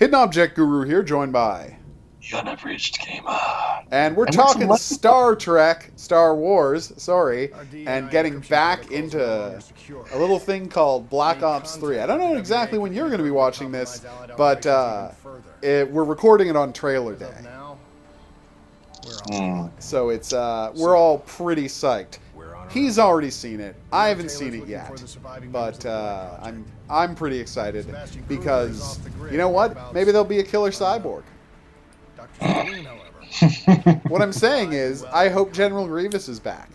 Hidden Object Guru here, joined by... The Unabridged Gamer. And we're talking Star Trek, Star Wars, sorry, and getting back into a little thing called Black Ops 3. I don't know exactly when you're going to be watching this, but we're recording it on trailer day. So it's we're all pretty psyched. He's already seen it. I haven't seen it yet, but I'm pretty excited because you know what? Maybe there'll be a killer cyborg. What I'm saying is, I hope General Grievous is back.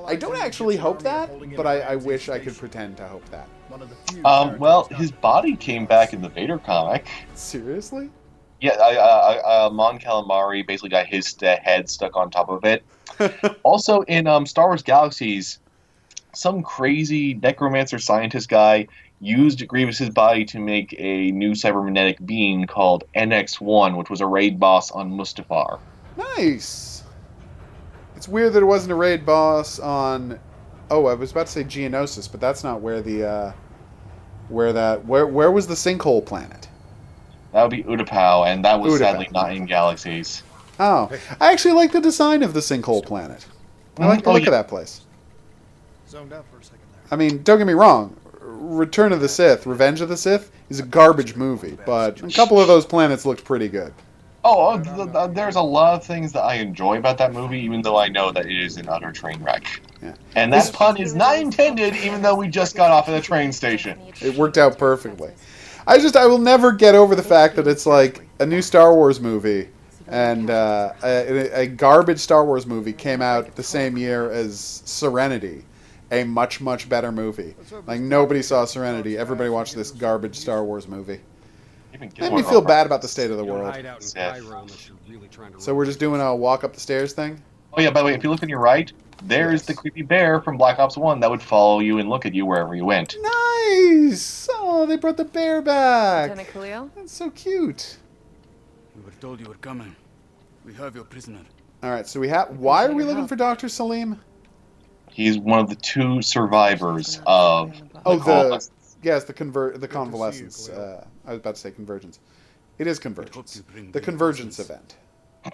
I don't actually hope that, but I wish I could pretend to hope that. Well, his body came back in the Vader comic. Seriously? Yeah, Mon Calamari basically got his head stuck on top of it. Also, in Star Wars Galaxies, some crazy necromancer scientist guy used Grievous's body to make a new cybernetic being called NX-1, which was a raid boss on Mustafar. Nice! It's weird that it wasn't a raid boss on... Oh, I was about to say Geonosis, but that's not where the... Where was the sinkhole planet? That would be Utapau, and that was sadly not in Galaxies. Oh. I actually like the design of the sinkhole planet. I like the look of that place. Zoned out for a second there. I mean, don't get me wrong. Return of the Sith, Revenge of the Sith, is a garbage movie, but a couple of those planets looked pretty good. There's a lot of things that I enjoy about that movie, even though I know that it is an utter train wreck. Yeah. And that pun is not intended, even though we just got off at the train station. It worked out perfectly. I will never get over the fact that it's like a new Star Wars movie, and a garbage Star Wars movie came out the same year as Serenity, a much, much better movie. Like, nobody saw Serenity. Everybody watched this garbage Star Wars movie. Made me feel bad about the state of the world. So we're just doing a walk up the stairs thing? Oh yeah, by the way, if you look on your right, there's the creepy bear from Black Ops 1 that would follow you and look at you wherever you went. Nice! Oh, they brought the bear back. Lieutenant Khalil? That's so cute. We were told you were coming. We have your prisoner. Alright, so why are we looking for Dr. Salim? He's one of the two survivors of the convalescence. I was about to say convergence. It is convergence. The convergence event.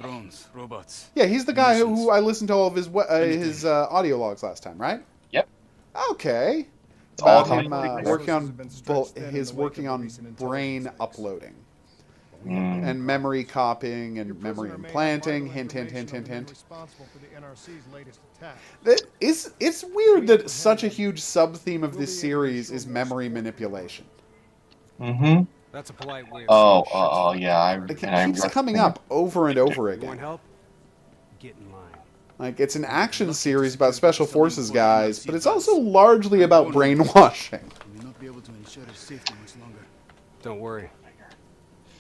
Drones, robots. Yeah, he's the guy who I listened to all of his audio logs last time, right? Yep. Okay. It's all About him coming working on brain uploading. And memory copying and memory implanting. Hint, hint, hint, hint, hint. It's weird that such a huge sub-theme of this series is memory manipulation. Mm-hmm. That's a polite way of yeah. It keeps coming up over and over again. Want help? Get in line. Like, it's an action series about Special Forces guys, but it's also largely about brainwashing. We will not be able to ensure his safety much longer. Don't worry.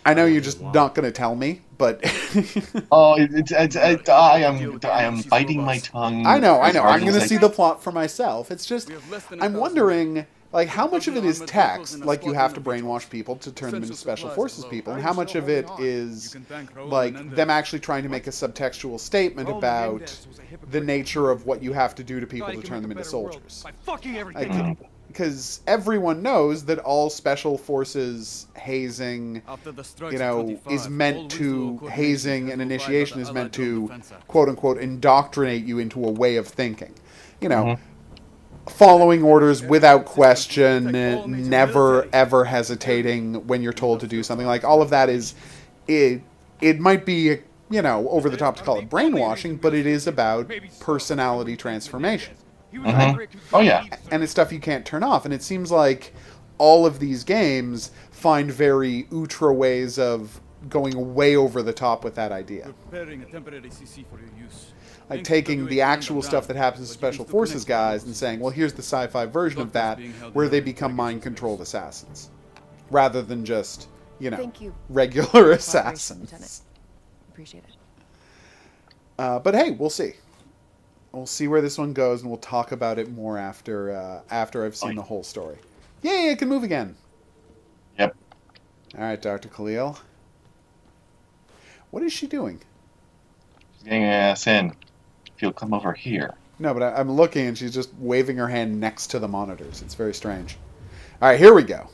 I know you're just not going to tell me, but... I am biting my tongue. I know. I'm going to see the plot for myself. It's just, I'm wondering, like, how much of it is text, like you have to brainwash people to turn them into Special Forces people, and how much of it is, like, them actually trying to make a subtextual statement about the nature of what you have to do to people to turn them into soldiers. Because everyone knows that all Special Forces hazing, is meant to, hazing and initiation is meant to, quote-unquote, indoctrinate you into a way of thinking. Following orders without question, never, ever hesitating when you're told to do something. Like, all of that is, it might be, over the top to call it brainwashing, but it is about personality transformation. Oh, yeah. And it's stuff you can't turn off. And it seems like all of these games find very ultra ways of going way over the top with that idea. Like taking the actual stuff that happens to Special Forces guys and saying, well, here's the sci-fi version of that, where they become mind-controlled assassins. Rather than just, regular assassins. Appreciate it. But hey, we'll see. We'll see where this one goes, and we'll talk about it more after I've seen the whole story. Yay, it can move again. Yep. All right, Dr. Khalil. What is she doing? She's getting her ass in. If you'll come over here. No, but I'm looking, and she's just waving her hand next to the monitors. It's very strange. All right, here we go.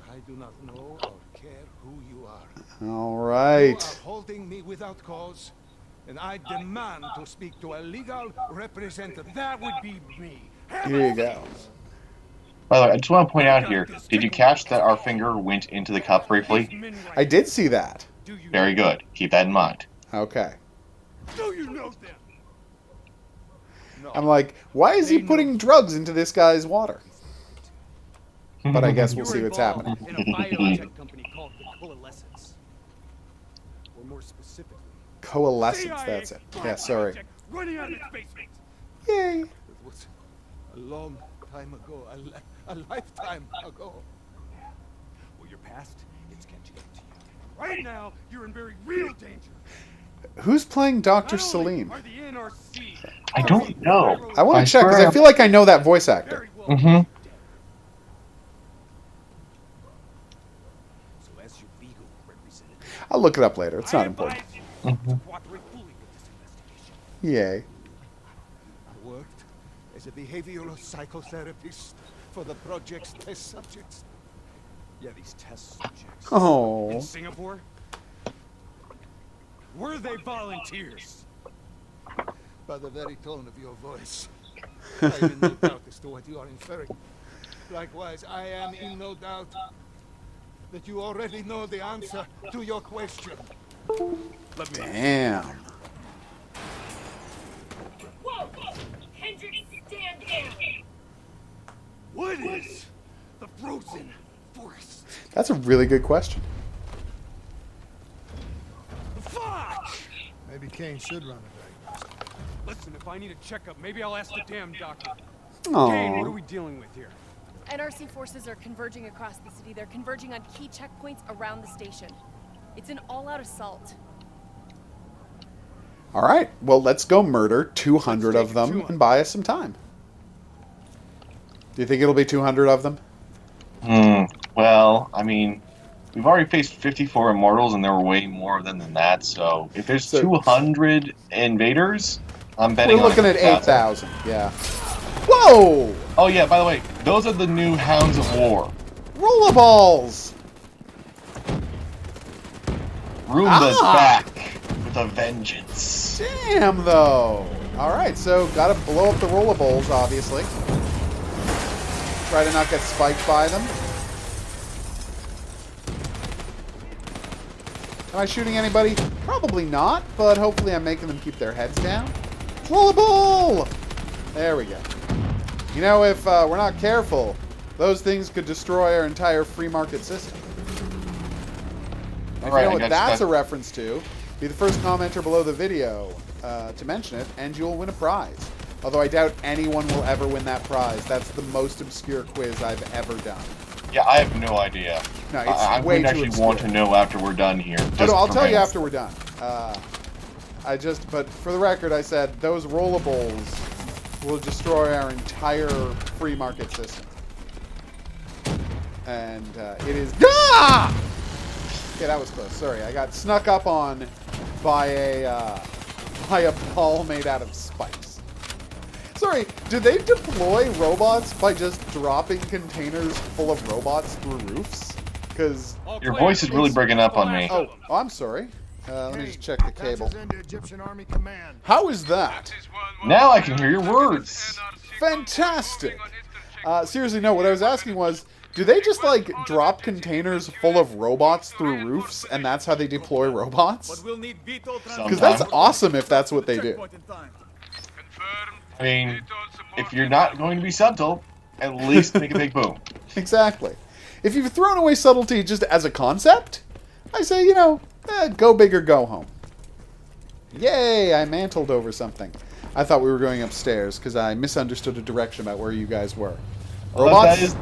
I do not know or care who you are. All You right. are holding me without cause, and I demand to speak to a legal representative. That would be me. Here you go. By the way, I just want to point out here, did you catch that our finger went into the cup briefly? I did see that. Very good. Keep that in mind. Okay. Do you know them? No. I'm like, why is he putting drugs into this guy's water? But I guess we'll see what's happening. In a biotech company called the Coalescence. Or more specifically, Coalescence, that's it. Yeah, sorry. Running out of its basement. Yay. It was a long time ago, a lifetime ago. well, your past, it's catching up to you. Right now, you're in very real danger. Who's playing Dr. Not only Salim? are the NRC I don't know. I want I to check, because swear- I feel like I know that voice actor. very well Mhm. dead. So as your legal representative, I'll look it up later. It's I not important. advise you to Mhm. cooperate fully with this investigation. Yay. I worked as a behavioral psychotherapist for the project's test subjects. yeah, these test subjects. Oh. In Singapore, were they volunteers? By the very tone of your voice, I am in no doubt as to what you are inferring. Likewise, I am in no doubt that you already know the answer to your question. Damn. Whoa! Hendrix, stand down! What is the frozen forest? That's a really good question. Fuck! Maybe Kane should run it back. Listen, if I need a checkup, maybe I'll ask the damn doctor. Kane, what are Oh. we dealing with here? NRC forces are converging across the city. They're converging on key checkpoints around the station. It's an all-out assault. All right. Well, let's go murder 200 of them and buy us some time. Do you think it'll be 200 of them? Well, I mean, we've already faced 54 immortals, and there were way more of them than that. So if there's So- 200 invaders, I'm betting. We're on looking at 8,000. 8,000. Yeah. Whoa! Oh yeah. By the way, those are the new Hounds of War. Rollerballs! Roomba's Ah! back with a vengeance. Damn, though. All right, so gotta blow up the rollerballs, obviously. Try to not get spiked by them. Am I shooting anybody? Probably not, but hopefully I'm making them keep their heads down. Rollerball! There we go. You know, if we're not careful, those things could destroy our entire free market system. And if Alright, you know I what guess that's that- a reference to, be the first commenter below the video to mention it, and you'll win a prize. Although I doubt anyone will ever win that prize. That's the most obscure quiz I've ever done. Yeah, I have no idea. No, it's I'm way going to too actually obscure. want to know after we're done here. Oh, no, I'll for tell you hints. after we're done. But for the record, I said those rollerballs will destroy our entire free market system. And it is... Ah! Okay, that was close. Sorry, I got snuck up on by a ball made out of spikes. Sorry, did they deploy robots by just dropping containers full of robots through roofs? Because... Your voice is really breaking up on me. Oh, I'm sorry. Let me just check the cable. Patches into Egyptian Army Command. How is that? Now I can hear your words. Fantastic! Seriously, no, what I was asking was, do they just, like, drop containers full of robots through roofs, and that's how they deploy robots? We'll need Vito Because that's awesome if that's what they do. I mean, if you're not going to be subtle, at least make a big boom. Exactly. If you've thrown away subtlety just as a concept, I say, you know, go big or go home. Yay, I mantled over something. I thought we were going upstairs because I misunderstood a direction about where you guys were. But Robots? that is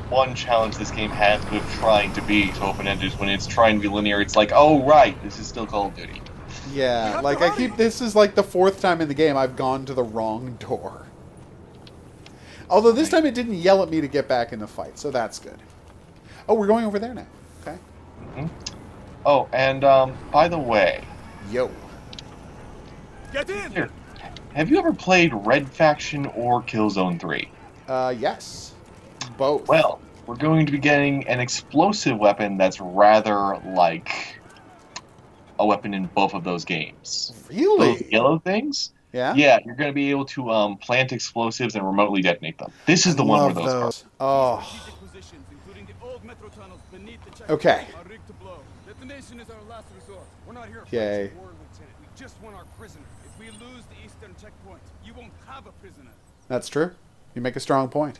one challenge this game has with trying to be open-ended. When it's trying to be linear, it's like, oh, right, this is still Call of Duty. Yeah, like this is like the 4th time in the game I've gone to the wrong door. Although this time it didn't yell at me to get back in the fight, so that's good. Oh, we're going over there now. Okay. Oh, and by the way, Yo. Get in! here, have you ever played Red Faction or Killzone 3? Yes. Both. Well, we're going to be getting an explosive weapon that's rather like a weapon in both of those games. Really? Those yellow things? Yeah? Yeah, you're going to be able to plant explosives and remotely detonate them. This is the one where Love those are. Oh. Positions, including the old metro tunnels beneath the checkpoint, Okay. are rigged to blow. Detonation is our last resort. We're not here Yay. for war, Lieutenant. We just want our prisoner. If we lose the eastern checkpoint, you won't have a prisoner. That's true. You make a strong point.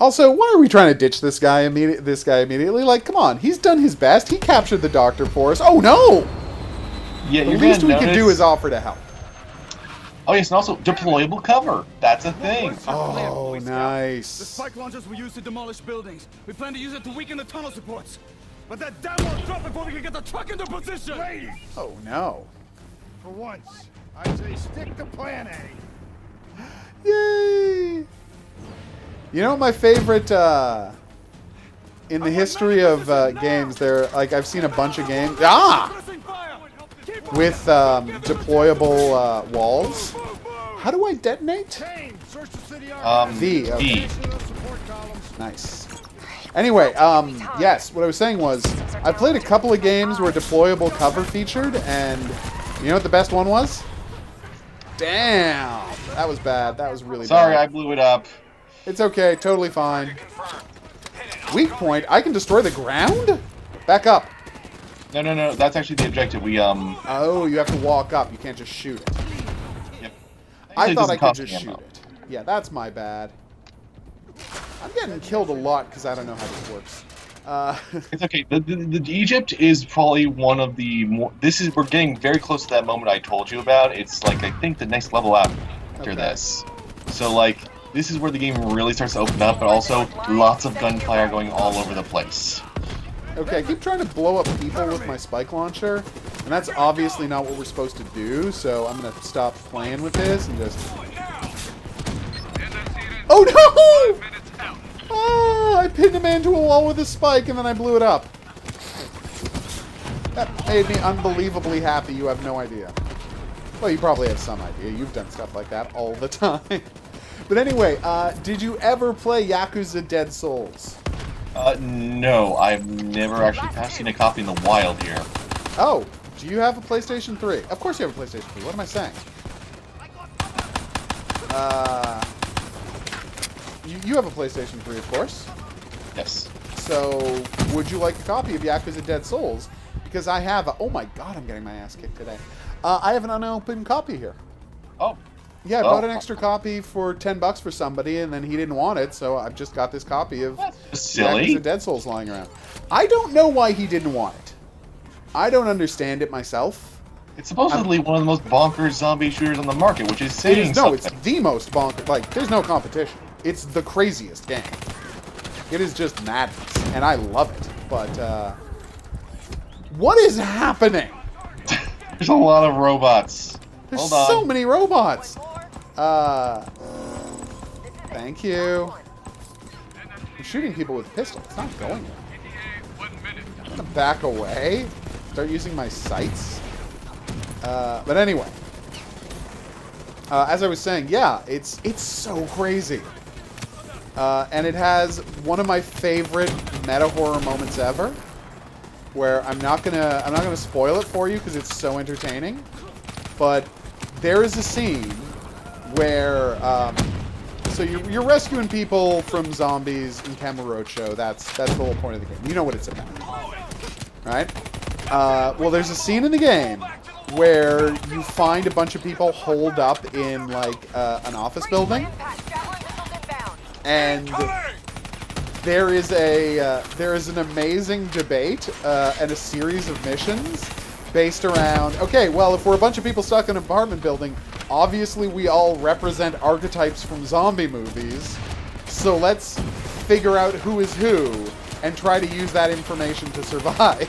Also, why are we trying to ditch this guy immediately? Like, come on. He's done his best. He captured the doctor for us. Oh, no! Yeah, The you're least we gonna can do notice- is offer to help. Oh, yes, and also deployable cover. That's a thing. Oh, The nice. spike launchers we use to demolish buildings. We plan to use it to weaken the tunnel supports. But that damn won't drop before we can get the truck into position! Ladies, Oh, no. for once, I say stick to plan A. Yay! You know what my favorite in the history of games? There, like I've seen a bunch of games Pressing fire! Keep with deployable walls. How do I detonate? Kane, search the city archive. V. Okay. D. Additional support columns. Nice. Anyway, yes, what I was saying was I played a couple of games where deployable cover featured, and you know what the best one was? Damn, that was bad. That was really Sorry, I bad. blew it up. It's okay, totally fine. Weak point, I can destroy the ground? Back up. No. That's actually the objective. We Oh, you have to walk up. You can't just shoot it. Yep. I It thought I doesn't could cost just me shoot ammo. it. Yeah, that's my bad. I'm getting killed a lot because I don't know how this works. It's okay. The Egypt is probably one of the more. We're getting very close to that moment I told you about. It's like I think the next level after Okay. this. So like this is where the game really starts to open up, but also lots of gunfire going all over the place. Okay, I keep trying to blow up people with my spike launcher, and that's obviously not what we're supposed to do, so I'm gonna stop playing with this and just... Oh no! Ah, I pinned a man to a wall with a spike and then I blew it up. That made me unbelievably happy, you have no idea. Well, you probably have some idea. You've done stuff like that all the time. But anyway, did you ever play Yakuza Dead Souls? No, I've never actually seen a copy in the wild here. Oh, do you have a PlayStation 3? Of course you have a PlayStation 3. What am I saying? You have a PlayStation 3, of course. Yes. So, would you like a copy of Yakuza Dead Souls? Because I have a... Oh my god, I'm getting my ass kicked today. I have an unopened copy here. Oh. Yeah, I bought an extra copy for $10 for somebody, and then he didn't want it, so I've just got this copy of Silly. Yakuza Dead Souls lying around. I don't know why he didn't want it. I don't understand it myself. It's supposedly one of the most bonkers zombie shooters on the market, which is saying It is, no, it's something. the most bonkers. Like, there's no competition. It's the craziest game. It is just madness, and I love it. But, what is happening? There's a lot of robots. There's Hold on. so many robots. Thank you. I'm shooting people with pistols. It's not going there. I'm gonna back away. Start using my sights. But anyway. As I was saying, yeah, it's so crazy. And it has one of my favorite meta horror moments ever, where I'm not gonna spoil it for you because it's so entertaining. But there is a scene where so you're rescuing people from zombies in Kamurocho. That's the whole point of the game. You know what it's about, right? Well, there's a scene in the game where you find a bunch of people holed up in like an office building, and there is an amazing debate and a series of missions based around, okay, well, if we're a bunch of people stuck in an apartment building, obviously we all represent archetypes from zombie movies, so let's figure out who is who and try to use that information to survive.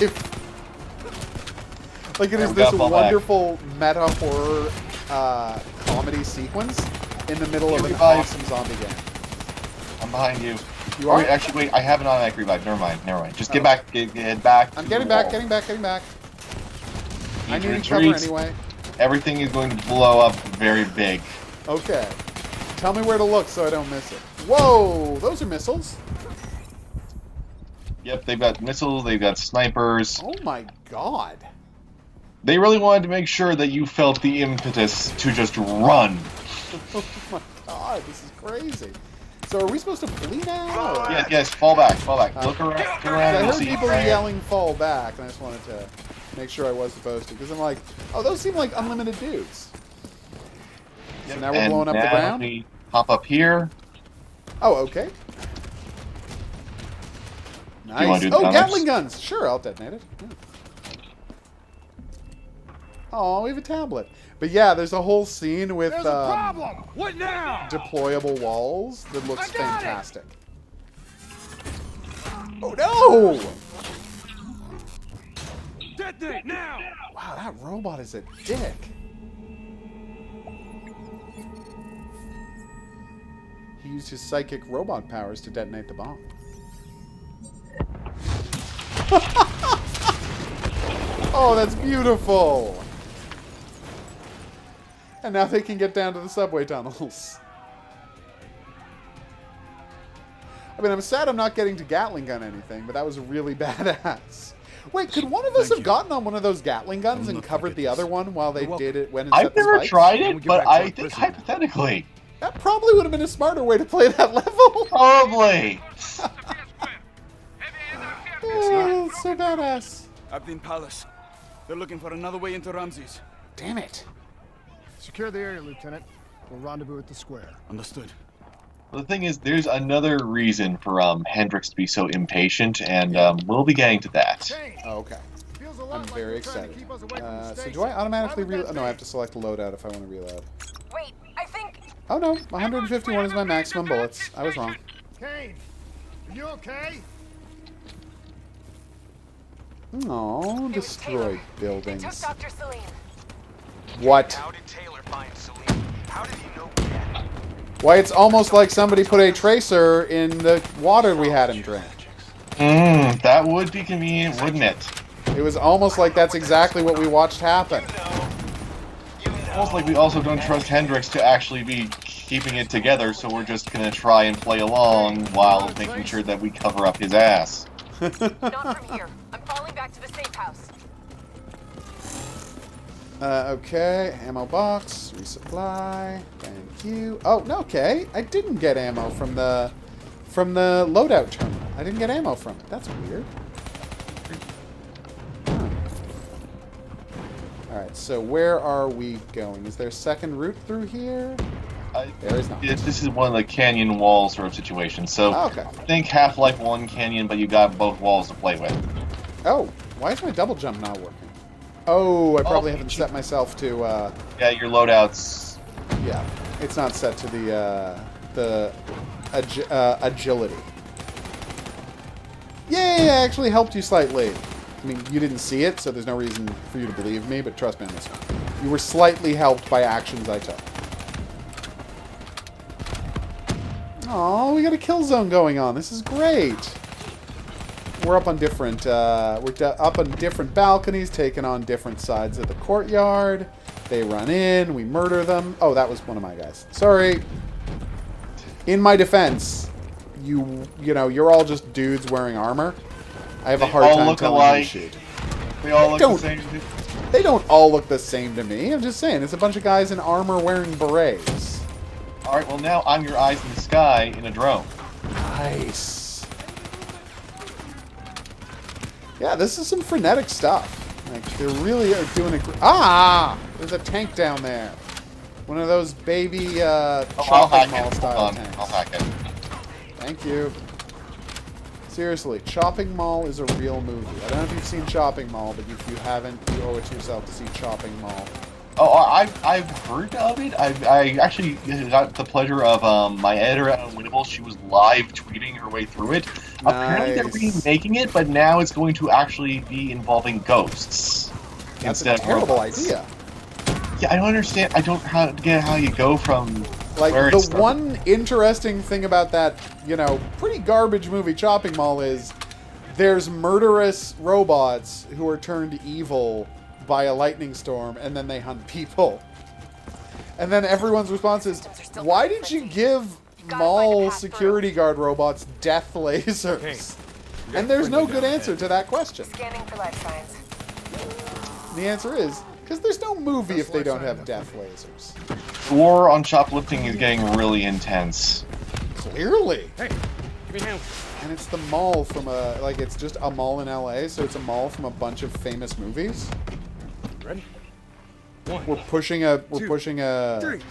Like, it is this wonderful meta horror comedy sequence in the middle of an awesome zombie game. I'm behind you. You are? Wait, actually, wait, I have an automatic revive. Never mind. Just get back, head back. I'm to getting the back, wall. getting back. I to need cover retreat. anyway. Everything is going to blow up very big. Okay. Tell me where to look so I don't miss it. Whoa! Those are missiles. Yep, they've got missiles, they've got snipers. Oh my god. They really wanted to make sure that you felt the impetus to just run. Oh my god, this is crazy. So are we supposed to flee now? Or? Yes, fall back. Look around, turn around I and heard see. people yelling fall back, and I just wanted to make sure I was supposed to. Because I'm like, oh, those seem like unlimited dudes. So now we're And blowing up the now ground? we hop up here. Oh, okay. you wanna Nice. do the Oh, comments? Gatling guns! Sure, I'll detonate it. Yeah. Oh, we have a tablet. But yeah, there's a whole scene with There's a problem. What now? deployable walls that looks I got it! fantastic. Oh no! Detonate now! Wow, that robot is a dick. He used his psychic robot powers to detonate the bomb. Oh, that's beautiful! And now they can get down to the subway tunnels. I mean, I'm sad I'm not getting to Gatling gun anything, but that was really badass. Wait, could one of us have gotten on one of those Gatling guns and covered the other one while they did it? Went and set I've the never spikes? tried Then we it, get but back to our I think prison. hypothetically. That probably would have been a smarter way to play that level. Probably. Oh, so badass. Abdin Palace. They're looking for another way into Ramses. Damn it. Secure the area, Lieutenant. We'll rendezvous at the square. Understood. The thing is, there's another reason for Hendricks to be so impatient, and we'll be getting to that. Kane, Oh, okay. feels a lot I'm like very you're trying to excited. keep us away from the So station. do I automatically Why would reload? that No, I have be? to select a loadout if I want to reload. Wait, I think. Oh no, 151 is my maximum bullets. I was wrong. Kane, are you okay? Oh, destroyed They took buildings. Dr. Celine. What? How did Taylor find Celine? How did he know we had it? Why, it's almost like somebody put a tracer in the water we had him drink. That would be convenient, wouldn't it? It was almost like that's exactly what we watched happen. Almost like we also don't trust Hendricks to actually be keeping it together, so we're just gonna try and play along while making sure that we cover up his ass. Not from here. I'm falling back to the safe house. Okay, ammo box, resupply, thank you. Oh, no, okay, I didn't get ammo from the loadout terminal. I didn't get ammo from it. That's weird. Huh. Alright, so where are we going? Is there a second route through here? There is not. This is one of the canyon wall sort of situations, so Oh, okay. think Half-Life 1 canyon, but you got both walls to play with. Oh, why is my double jump not working? Oh, I probably Oh, haven't set myself to, Yeah, your loadouts. yeah, it's not set to the agility. Yay, I actually helped you slightly. I mean, you didn't see it, so there's no reason for you to believe me, but trust me on this one. You were slightly helped by actions I took. Oh, we got a kill zone going on. This is great. We're up on different up on different balconies, taking on different sides of the courtyard. They run in, we murder them. Oh, that was one of my guys. Sorry. In my defense, you know, you're all just dudes wearing armor. I have a They hard all time look telling alike. who to shoot. They all look the Don't- same. They don't all look the same to me. I'm just saying, it's a bunch of guys in armor wearing berets. Alright, well now I'm your eyes in the sky in a drone. Nice. Yeah, this is some frenetic stuff. Like, they really are doing a... Ah! There's a tank down there. One of those baby I'll shopping hack mall it. style Hold on, tanks. I'll hack it. Thank you. Seriously, Chopping Mall is a real movie. I don't know if you've seen Chopping Mall, but if you haven't, you owe it to yourself to see Chopping Mall. Oh, I've heard of it. I actually got the pleasure of my editor at Unwinnable. She was live tweeting her way through it. Apparently they're Nice. remaking it, but now it's going to actually be involving ghosts That's instead a terrible of robots. idea. Yeah, I don't understand. I don't get how you go from Like, where the it started. one interesting thing about that, you know, pretty garbage movie Chopping Mall is there's murderous robots who are turned evil by a lightning storm, and then they hunt people. And then everyone's response is, why did you give mall security guard robots death lasers? Okay. And there's no good answer to that question. Scanning for life signs. The answer is because there's no movie if they don't have death lasers. The war on shoplifting is getting really intense. Clearly. Hey, give me a hand. And it's the mall from it's just a mall in LA, so it's a mall from a bunch of famous movies. Ready? One. We're pushing a Three.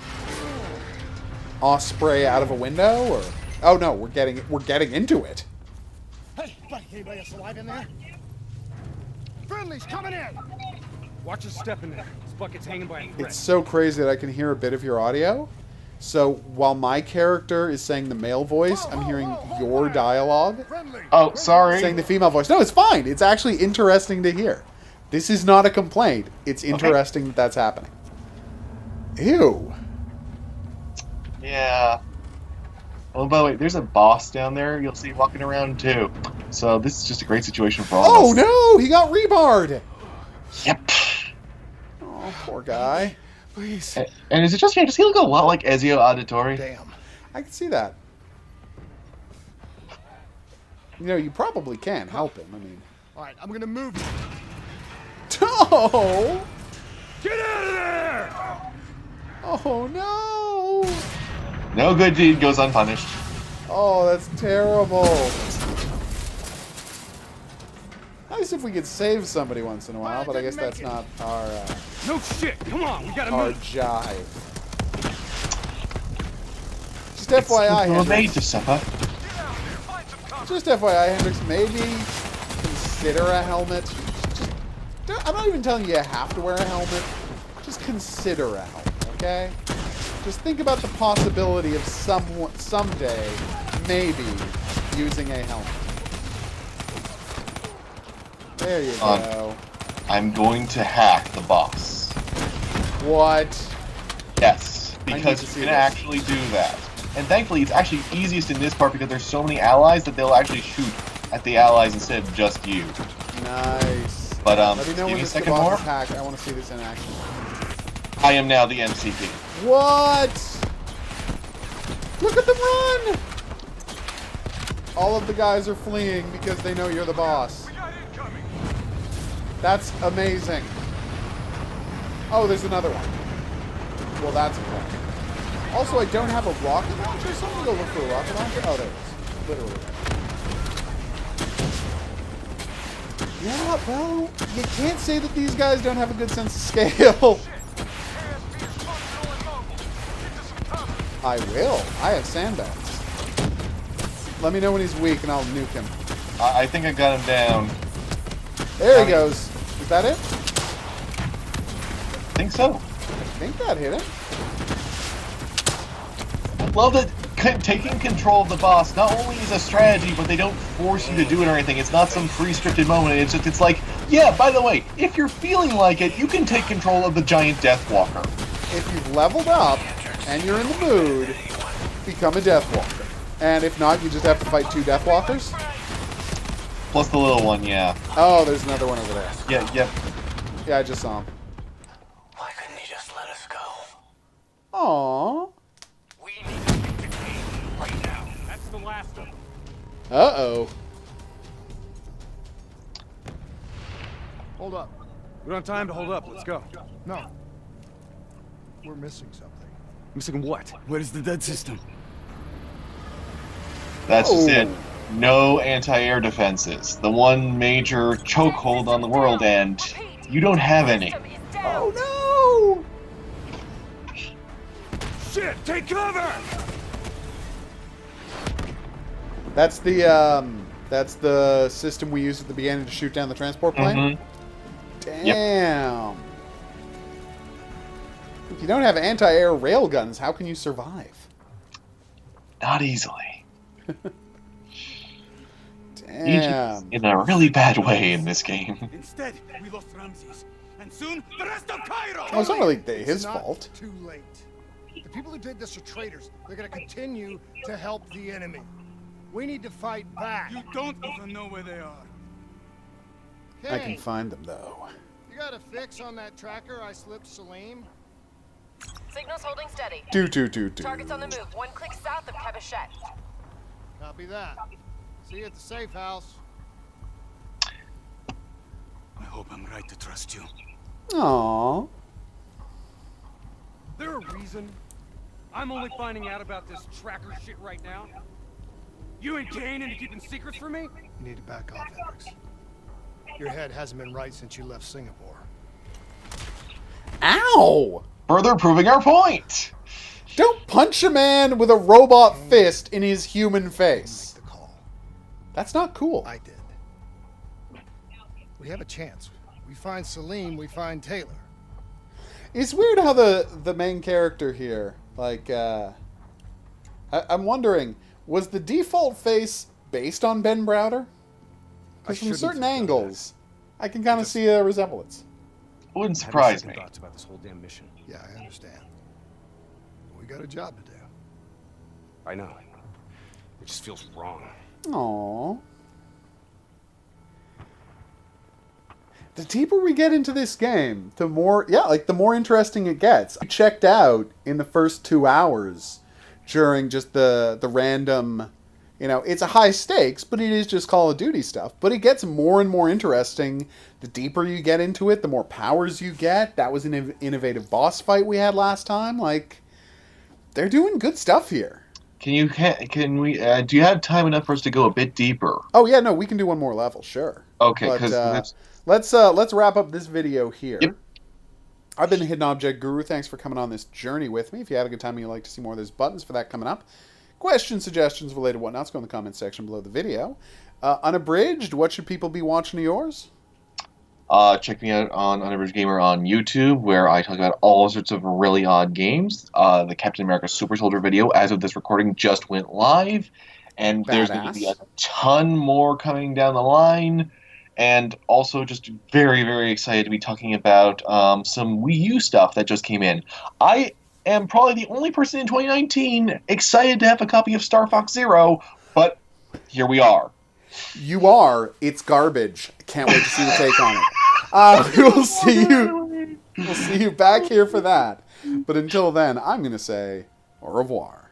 Osprey out of a window, or oh no, we're getting into it. Hey, buddy, anybody else alive in there? Friendly's coming in! Watch your step in there. This bucket's hanging by a thread. It's so crazy that I can hear a bit of your audio. So while my character is saying the male voice, I'm hearing your dialogue Friendly! Oh, sorry. saying the female voice. No, it's fine. It's actually interesting to hear. This is not a complaint. It's interesting that that's happening. Ew. Yeah. Oh, by the way, there's a boss down there you'll see walking around too. So this is just a great situation for all Oh of us. no, he got rebarred. Yep. Oh, poor guy. Please. And is it just me? Does he look a lot like Ezio Auditore? Damn. I can see that. You know, you probably can help him. I mean, Alright, I'm gonna move you. oh, Get out of there! oh no. No good deed goes unpunished. Oh, that's terrible. Nice if we could save somebody once in a while, but I guess that's not our No shit. Come on, we gotta our move. jive. Just FYI, Well, made Hendrix. to suffer. Just FYI, Hendrix. Maybe consider a helmet. I'm not even telling you have to wear a helmet. Just consider a helmet, okay? Just think about the possibility of someday, maybe, using a helmet. There you go. I'm going to hack the boss. What? Yes, I need because to you see can this. actually do that. And thankfully, it's actually easiest in this part because there's so many allies that they'll actually shoot at the allies instead of just you. Nice. But Let me know give when me a this second boss more. is hacked. I want to see this in action. I am now the MCP. What? Look at them run! All of the guys are fleeing because they know you're the boss. That's amazing. Oh, there's another one. Well, that's a plan. Also, I don't have a rocket launcher. Someone go look for a rocket launcher. Oh, there it is. Literally right. Yeah, well, you can't say that these guys don't have a good sense of scale. I will. I have sandbags. Let me know when he's weak and I'll nuke him. I think I got him down. There he goes. Is that it? I think so. I think that hit him. I love that taking control of the boss not only is a strategy, but they don't force you to do it or anything. It's not some pre-scripted moment. It's like, yeah, by the way, if you're feeling like it, you can take control of the giant Deathwalker. If you've leveled up and you're in the mood, become a Deathwalker. And if not, you just have to fight 2 Deathwalkers. Plus the little one, yeah. Oh, there's another one over there. Yeah, yeah. Yeah, I just saw him. Why couldn't he just let us go? Aww. We need to speak to Kane right now. That's the last of them. Uh-oh. Hold up. We don't have time to hold up. Let's go. No. We're missing something. Missing what? What is the dead system? That's just it. Oh. No anti-air defenses. The one major chokehold on the world, and you don't have any. Oh no! Shit! Take cover! That's the system we used at the beginning to shoot down the transport plane? Damn. If you don't have anti-air railguns, how can you survive? Not easily. Damn. Egypt's in a really bad way in this game. Instead, we lost Ramses. And soon, the rest of Cairo! Well, it's not really his It's not fault. too late. The people who did this are traitors. They're gonna continue to help the enemy. We need to fight back. You don't even know where they are. I Hey, can find them, though. you got a fix on that tracker I slipped Salim? Signal's holding steady. Do. Target's on the move, 1 click south of Cabochette. Copy that. See you at the safe house. I hope I'm right to trust you. Aww. There a reason I'm only finding out about this tracker shit right now? You and Kane into keeping secrets from me? You need to back off, Hendricks. Your head hasn't been right since you left Singapore. Ow! Further proving our point. Don't punch a man with a robot fist in his human face. Make the call. That's not cool. I did. We have a chance. We find Salim, we find Taylor. It's weird how the main character here, like, I'm wondering, was the default face based on Ben Browder? Because from shouldn't certain have done angles, I can kind of see a resemblance. Wouldn't surprise me. Thoughts about this whole damn mission. Yeah, I understand. We got a job to do. I know. It just feels wrong. Aww. The deeper we get into this game, the more, the more interesting it gets. I checked out in the first 2 hours during just the random, it's a high stakes, but it is just Call of Duty stuff. But it gets more and more interesting. The deeper you get into it, the more powers you get. That was an innovative boss fight we had last time. Like, they're doing good stuff here. Do you have time enough for us to go a bit deeper? Oh yeah, no, we can do one more level, sure. Okay, But, because let's wrap up this video here. Yep. I've been the Hidden Object Guru. Thanks for coming on this journey with me. If you had a good time and you'd like to see more, there's buttons for that coming up. Questions, suggestions, related whatnots, go in the comment section below the video. Unabridged, what should people be watching of yours? check me out on Unabridged Gamer on YouTube, where I talk about all sorts of really odd games. The Captain America Super Soldier video, as of this recording, just went live. And there's going to be a ton more coming down the line. And also just very, very excited to be talking about some Wii U stuff that just came in. I am probably the only person in 2019 excited to have a copy of Star Fox Zero, but here we are. You are. It's garbage. Can't wait to see the take on it. We'll see you back here for that. But until then, I'm going to say au revoir.